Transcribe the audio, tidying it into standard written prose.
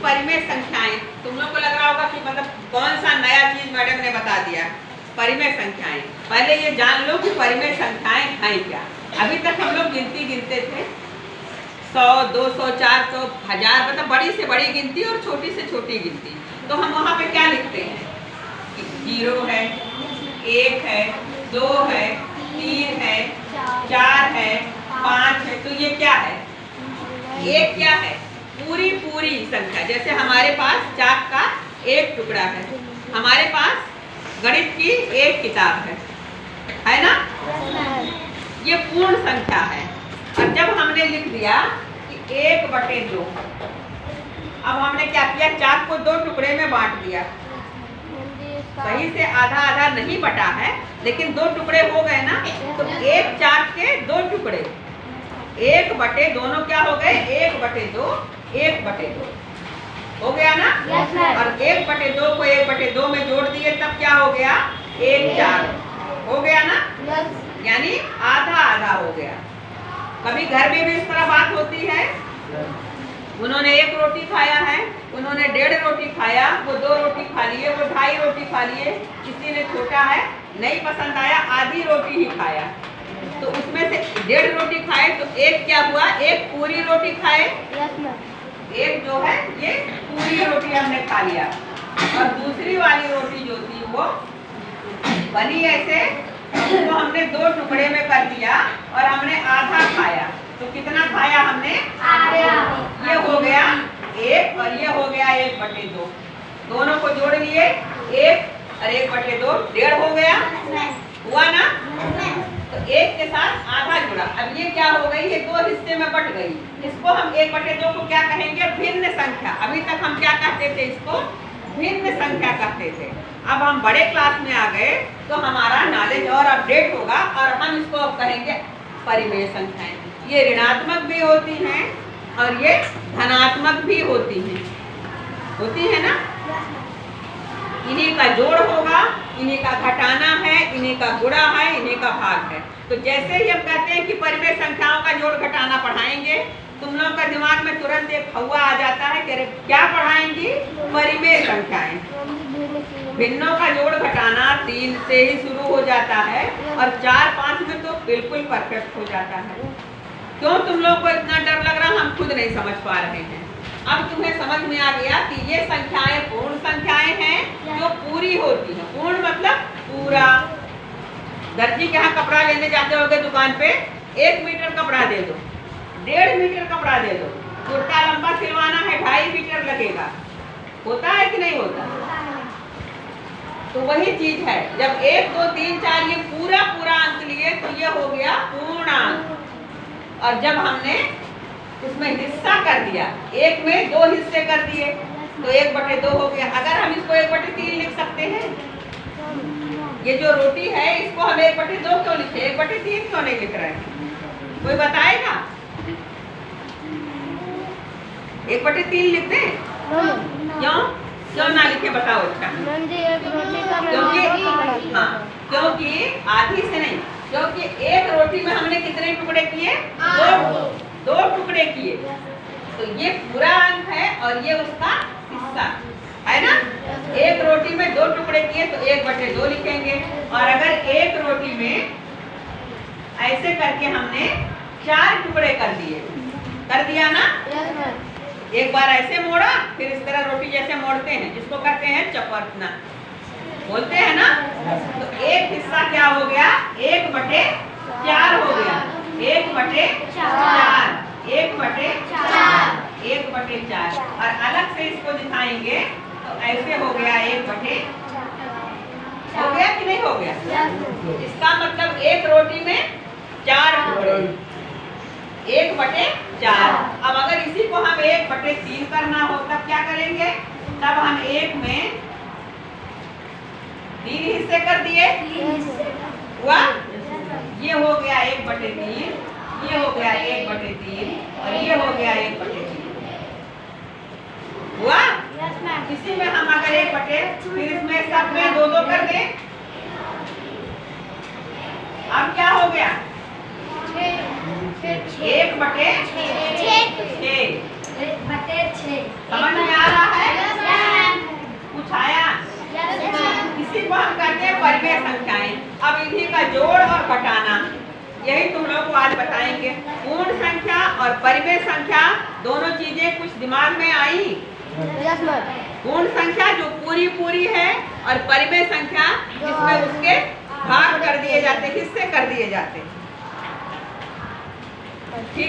परिमेय संख्याएं। तुम लोग को लग रहा होगा कि मतलब कौन सा नया चीज मैडम ने बता दिया। परिमेय संख्याएं, पहले ये जान लो कि परिमेय संख्याएं हैं क्या। अभी तक हम लोग गिनती गिनते थे 100, 200, 400, 1000, मतलब बड़ी से बड़ी गिनती और छोटी से छोटी गिनती। तो हम वहाँ पे क्या लिखते हैं? 0 है, 1 है, 2 है, 3 है, 4 है, 5 है। तो ये क्या है? एक क्या है? पूरी संख्या। जैसे हमारे पास चाक का एक टुकड़ा है, हमारे पास गणित की एक किताब है ना? ये पूर्ण संख्या है। और जब हमने लिख दिया कि 1/2, अब हमने क्या किया? चाक को 2 टुकड़े में बांट दिया। सही से आधा आधा नहीं बटा है, लेकिन 2 टुकड़े हो गए ना। तो एक चाक के 2 टुकड़े, 1/2 दोनों क्या हो गए? 1/2, 1/2 हो गया ना। और 1/2 को 1/2 में जोड़ दिए, तब क्या हो गया? 1/4 हो गया ना। यानी आधा आधा हो गया। कभी घर में भी इस तरह बात होती है। उन्होंने 1 रोटी खाया है, उन्होंने 1.5 रोटी खाया, वो 2 रोटी खा लिए, वो 2.5 रोटी खा लिए। किसी ने छोटा है, नहीं पसंद आया, आधी रोटी ही खाया। तो उसमें से 1.5 रोटी खाए तो एक क्या हुआ? एक पूरी रोटी खाए। एक जो है ये पूरी रोटी हमने खा लिया, और दूसरी वाली रोटी जो थी वो बनी ऐसे, उसको हमने 2 टुकड़े में कर दिया और हमने आधा खाया। तो कितना खाया हमने? आधा। ये हो गया 1 और ये हो गया 1/2। दोनों को जोड़ लिए, 1 और 1/2 1.5 हो गया। हुआ ना? तो 1 के साथ आधा जुड़ा। अब ये क्या हो गई? ये 2 हिस्से में बट गई। इसको हम 1/2 को क्या कहेंगे? भिन्न संख्या। अभी तक हम क्या कहते थे? इसको भिन्न संख्या कहते थे। अब हम बड़े क्लास में आ गए तो हमारा नॉलेज और अपडेट होगा, और हम इसको अब कहेंगे परिमेय संख्याएं। ये ऋणात्मक भी होती हैं और ये धनात्मक भी होती है ना। इन्हीं का जोड़ होगा, इन्हीं का घटाना है, इन्हीं का गुणा है, इन्हीं का भाग है। तो जैसे ही हम कहते हैं कि परिमेय संख्याओं का जोड़ घटाना पढ़ाएंगे, तुम लोगों का दिमाग में तुरंत एक हवा आ जाता है कि अरे क्या पढ़ाएंगी? परिमेय संख्याएं। भिन्नों का जोड़ घटाना 3 से ही शुरू हो जाता है, और 4, 5 में तो बिल्कुल परफेक्ट हो जाता है। क्यों तुम लोगों को इतना डर लग रहा? हम खुद नहीं समझ पा रहे हैं। अब तुम्हें समझ में आ गया कि ये संख्याएं पूर्ण संख्याएं हैं जो पूरी होती हैं। पूर्ण मतलब पूरा। दर्जी के यहाँ कपड़ा लेने जाते होगे दुकान पे, 1 मीटर कपड़ा दे दो, 1.5 मीटर कपड़ा दे दो, कुर्ता लंबा सिलवाना है 2.5 मीटर लगेगा। होता है कि नहीं होता? तो वही चीज है, जब 1, 2, 3, 4 ये पूरा अंक लिए तो ये हो गया पूर्णांक। और जब हमने इसमें हिस्सा कर दिया, 1 में 2 हिस्से कर दिए, तो 1/2 हो गया। अगर हम इसको 1/3 लिख सकते हैं, ये जो रोटी है इसको हम 1/2 क्यों लिखे? 1/3 क्यों नहीं लिख रहे हैं? कोई बताएगा? 1/3 लिख दें? क्यों ना लिखे? बताओ। अच्छा, क्योंकि आधी से नहीं, क्योंकि 1 रोटी में हमने कितने टुकड़े किए? 2 टुकड़े किए। तो ये पूरा अंक है और ये उसका हिस्सा है ना। 1 रोटी में 2 टुकड़े किए तो 1/2 लिखेंगे। और अगर 1 रोटी में ऐसे करके हमने 4 टुकड़े कर दिया ना। एक बार ऐसे मोड़ा, फिर इस तरह रोटी जैसे मोड़ते हैं, जिसको कहते हैं चपटना, बोलते हैं ना। तो एक हिस्सा क्या हो गया? 1/4 हो गया। 1/4, 1/4। और अलग से इसको दिखाएंगे तो ऐसे हो गया 1/4। हो गया कि नहीं हो गया? इसका मतलब 1 रोटी में 4 टुकड़े, 1/4। अब अगर इसी को हम 1/3 करना हो तब क्या करेंगे? तब हम 1 में 3 हिस्से कर दिए। हुआ? ये हो गया 1/3, ये हो गया 1/3 और ये हो गया 1/3। हुआ? इसी में हम अगर 1/, फिर इसमें सब में 2-2 कर दें। अब क्या हो गया? 1/6। समझ में आ रहा परिमेय संख्याएं। अब इन्हीं का जोड़ और घटाना, यही तुम लोग को आज बताएंगे। पूर्ण संख्या और परिमेय संख्या दोनों चीजें कुछ दिमाग में आई? पूर्ण संख्या जो पूरी पूरी है और परिमेय संख्या जिसमें उसके भाग कर दिए जाते, हिस्से कर दिए जाते। ठीक।